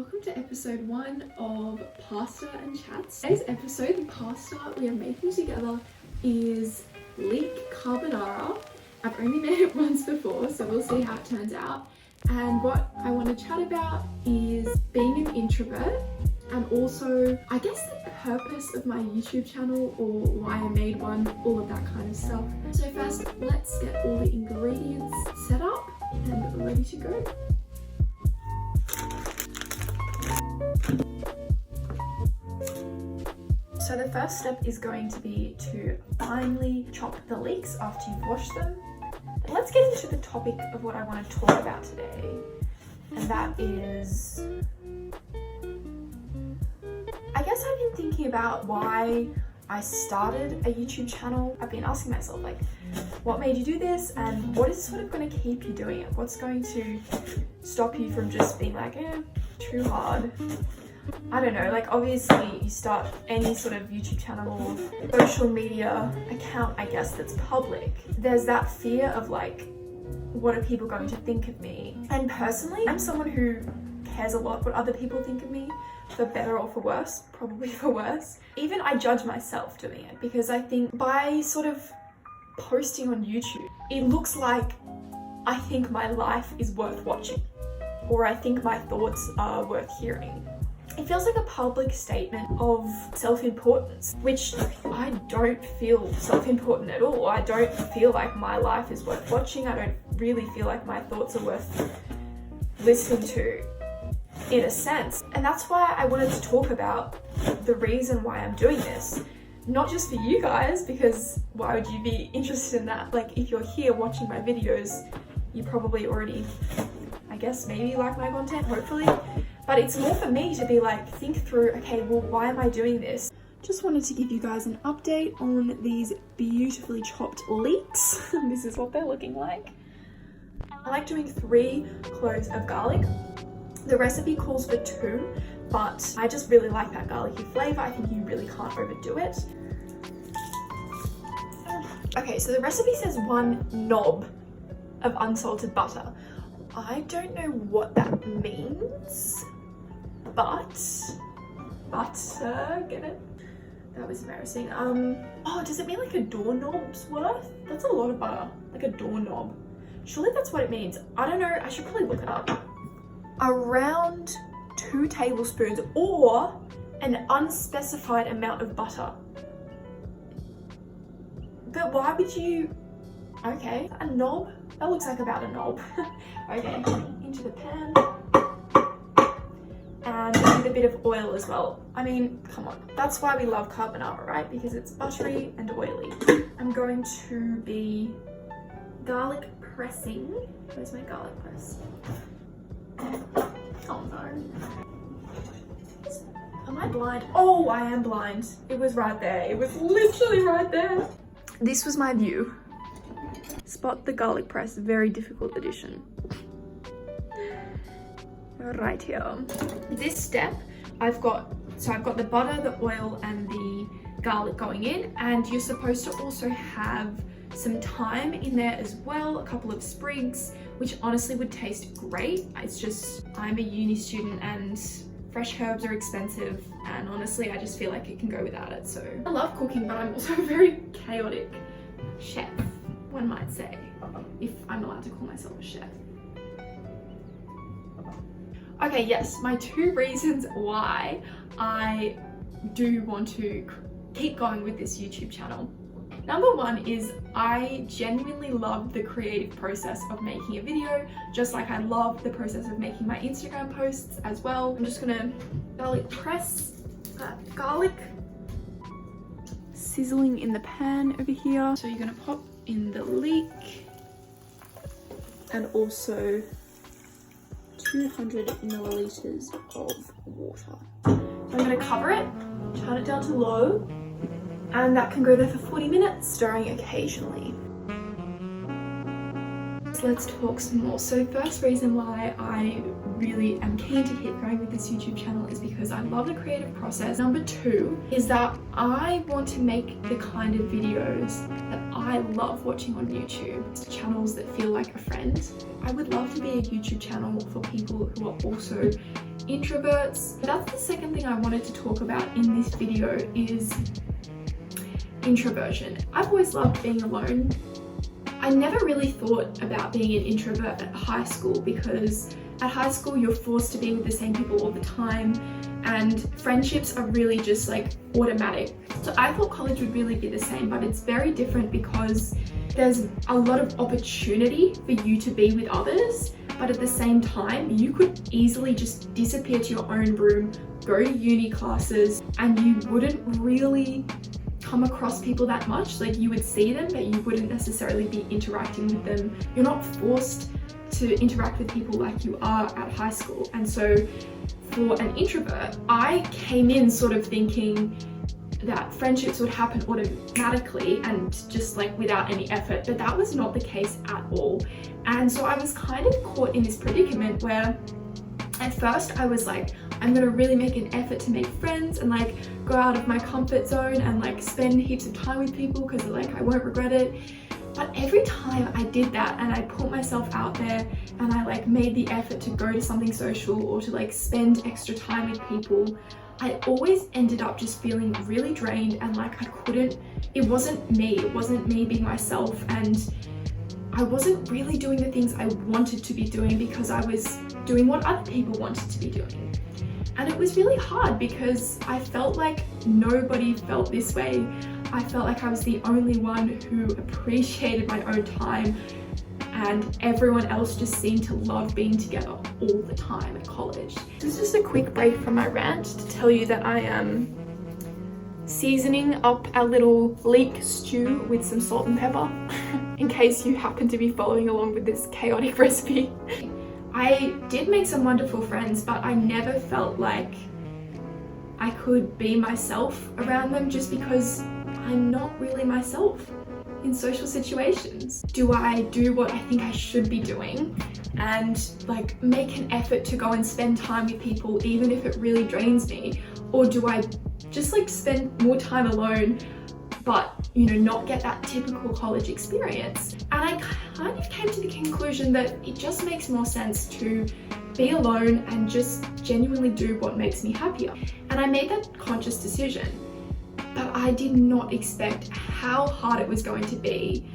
Welcome to episode 1 of Pasta and Chats. Today's episode, the pasta we are making together is leek carbonara. I've only made it once before, so we'll see how it turns out. And what I want to chat about is being an introvert, and also, I guess, the purpose of my YouTube channel or why I made one, all of that kind of stuff. So first, let's get all the ingredients set up and ready to go. So the first step is going to be to finely chop the leeks after you've washed them. But let's get into the topic of what I want to talk about today, and that is, I guess I've been thinking about why I started a YouTube channel. I've been asking myself, like, what made you do this, and what is sort of going to keep you doing it? What's going to stop you from just being like, too hard? I don't know, like, obviously you start any sort of YouTube channel or social media account, I guess, that's public. There's that fear of like, what are people going to think of me? And personally, I'm someone who cares a lot what other people think of me, for better or for worse, probably for worse. Even I judge myself doing it because I think by sort of posting on YouTube, it looks like I think my life is worth watching, or I think my thoughts are worth hearing. It feels like a public statement of self-importance, which I don't feel self-important at all. I don't feel like my life is worth watching. I don't really feel like my thoughts are worth listening to, in a sense. And that's why I wanted to talk about the reason why I'm doing this. Not just for you guys, because why would you be interested in that? Like, if you're here watching my videos, you probably already, I guess, maybe like my content, hopefully. But it's more for me to be like, think through, okay, well, why am I doing this? Just wanted to give you guys an update on these beautifully chopped leeks. This is what they're looking like. I like doing 3 cloves of garlic. The recipe calls for 2, but I just really like that garlicky flavor. I think you really can't overdo it. Okay, so the recipe says 1 knob of unsalted butter. I don't know what that means, but get it? That was embarrassing. Oh, does it mean like a doorknob's worth? That's a lot of butter, like a doorknob. Surely that's what it means. I don't know, I should probably look it up. Around 2 tablespoons or an unspecified amount of butter. But why would you, okay, a knob? That looks like about a knob. Okay, into the pan. And with a bit of oil as well. I mean, come on. That's why we love carbonara, right? Because it's buttery and oily. I'm going to be garlic pressing. Where's my garlic press? Oh no. Am I blind? Oh, I am blind. It was right there. It was literally right there. This was my view. Spot the garlic press, very difficult addition. Right here. This step, I've got the butter, the oil, and the garlic going in, and you're supposed to also have some thyme in there as well, a couple of sprigs, which honestly would taste great. It's just, I'm a uni student and fresh herbs are expensive, and honestly, I just feel like it can go without it. So I love cooking, but I'm also a very chaotic chef, one might say, if I'm allowed to call myself a chef. Okay, yes, my 2 reasons why I do want to keep going with this YouTube channel. Number 1 is I genuinely love the creative process of making a video, just like I love the process of making my Instagram posts as well. I'm just gonna garlic press that garlic, sizzling in the pan over here. So you're gonna pop in the leek and also 200 milliliters of water. So I'm gonna cover it, turn it down to low, and that can go there for 40 minutes, stirring occasionally. So let's talk some more. So first reason why I really am keen to keep going with this YouTube channel is because I love the creative process. Number 2 is that I want to make the kind of videos that I love watching on YouTube. It's channels that feel like a friend. I would love to be a YouTube channel for people who are also introverts. That's the second thing I wanted to talk about in this video is introversion. I've always loved being alone. I never really thought about being an introvert at high school because at high school you're forced to be with the same people all the time and friendships are really just like automatic. So I thought college would really be the same, but it's very different because there's a lot of opportunity for you to be with others, but at the same time you could easily just disappear to your own room, go to uni classes, and you wouldn't really come across people that much. Like you would see them, but you wouldn't necessarily be interacting with them. You're not forced to interact with people like you are at high school. And so for an introvert, I came in sort of thinking that friendships would happen automatically and just like without any effort, but that was not the case at all. And so I was kind of caught in this predicament where at first I was like, I'm gonna really make an effort to make friends and like go out of my comfort zone and like spend heaps of time with people because like I won't regret it. But every time I did that and I put myself out there and I like made the effort to go to something social or to like spend extra time with people, I always ended up just feeling really drained and like it wasn't me being myself, and I wasn't really doing the things I wanted to be doing because I was doing what other people wanted to be doing. And it was really hard because I felt like nobody felt this way. I felt like I was the only one who appreciated my own time, and everyone else just seemed to love being together all the time at college. This is just a quick break from my rant to tell you that I am seasoning up a little leek stew with some salt and pepper in case you happen to be following along with this chaotic recipe. I did make some wonderful friends, but I never felt like I could be myself around them just because I'm not really myself in social situations. Do I do what I think I should be doing and like make an effort to go and spend time with people even if it really drains me? Or do I just like spend more time alone but not get that typical college experience? And I kind of came to the conclusion that it just makes more sense to be alone and just genuinely do what makes me happier. And I made that conscious decision, but I did not expect how hard it was going to be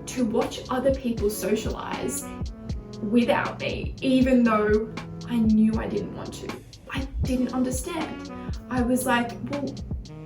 to watch other people socialize without me, even though I knew I didn't want to. I didn't understand. I was like, well,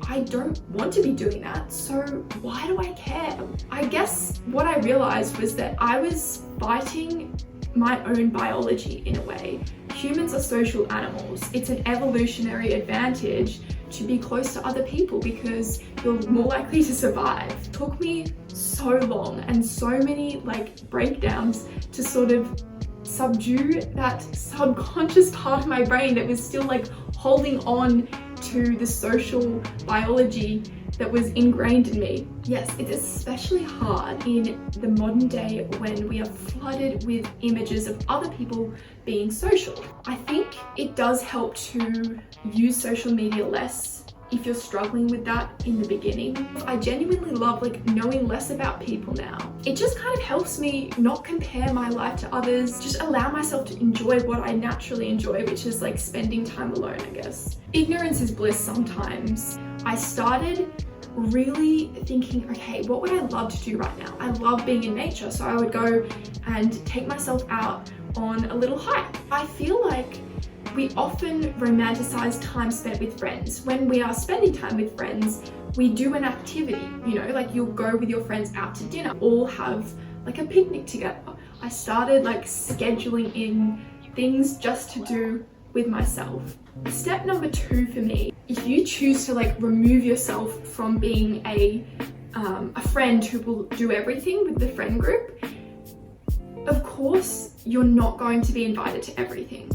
I don't want to be doing that, so why do I care? I guess what I realized was that I was fighting my own biology in a way. Humans are social animals. It's an evolutionary advantage to be close to other people because you're more likely to survive. It took me so long and so many like breakdowns to sort of subdue that subconscious part of my brain that was still like holding on to the social biology that was ingrained in me. Yes, it's especially hard in the modern day when we are flooded with images of other people being social. I think it does help to use social media less if you're struggling with that in the beginning. I genuinely love like knowing less about people now. It just kind of helps me not compare my life to others, just allow myself to enjoy what I naturally enjoy, which is like spending time alone, I guess. Ignorance is bliss sometimes. I started really thinking, okay, what would I love to do right now? I love being in nature, so I would go and take myself out on a little hike. I feel like we often romanticize time spent with friends. When we are spending time with friends, we do an activity, like you'll go with your friends out to dinner, all have like a picnic together. I started like scheduling in things just to do with myself. Step number 2 for me, if you choose to like remove yourself from being a friend who will do everything with the friend group, of course you're not going to be invited to everything.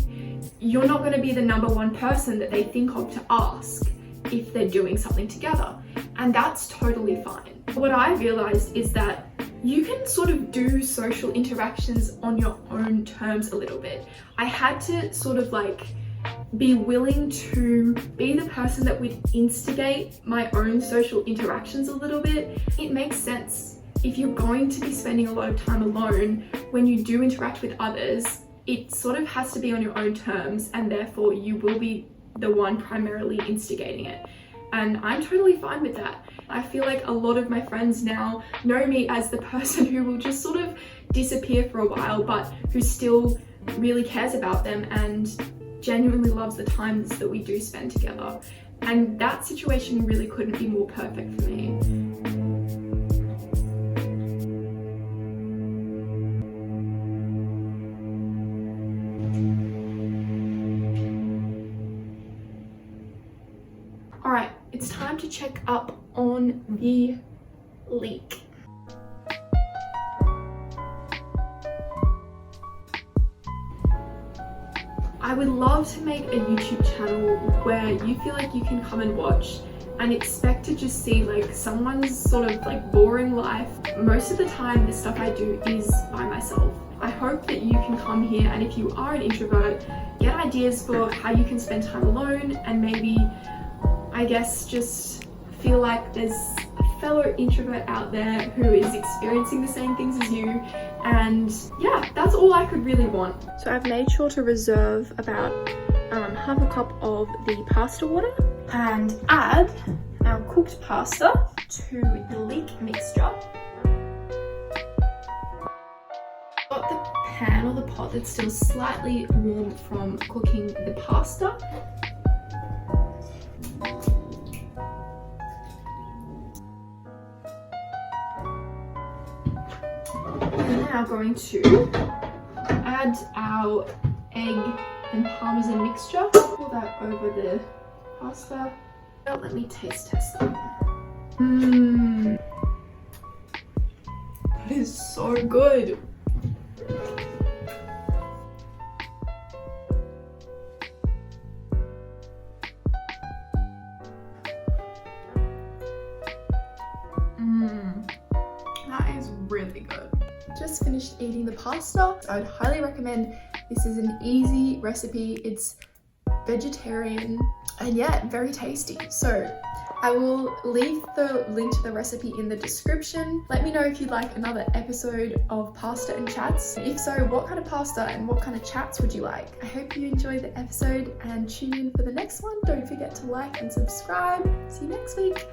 You're not going to be the number one person that they think of to ask if they're doing something together, and that's totally fine. What I realized is that you can sort of do social interactions on your own terms a little bit. I had to sort of like be willing to be the person that would instigate my own social interactions a little bit. It makes sense. If you're going to be spending a lot of time alone, when you do interact with others, it sort of has to be on your own terms, and therefore you will be the one primarily instigating it. And I'm totally fine with that. I feel like a lot of my friends now know me as the person who will just sort of disappear for a while, but who still really cares about them and genuinely loves the times that we do spend together. And that situation really couldn't be more perfect for me. Alright, it's time to check up on the leek. I would love to make a YouTube channel where you feel like you can come and watch and expect to just see like someone's sort of like boring life. Most of the time the stuff I do is by myself. I hope that you can come here, and if you are an introvert, get ideas for how you can spend time alone, and maybe, I guess, just feel like there's a fellow introvert out there who is experiencing the same things as you. And yeah, that's all I could really want. So I've made sure to reserve about half a cup of the pasta water and add our cooked pasta to the leek mixture. Got the pan or the pot that's still slightly warm from cooking the pasta. We're now going to add our egg and parmesan mixture. Pour that over the pasta. Now let me taste test that. That is so good. That is really good. Just finished eating the pasta. I would highly recommend. This is an easy recipe. It's vegetarian and yeah, very tasty. So I will leave the link to the recipe in the description. Let me know if you'd like another episode of Pasta and Chats. If so, what kind of pasta and what kind of chats would you like? I hope you enjoyed the episode and tune in for the next one. Don't forget to like and subscribe. See you next week.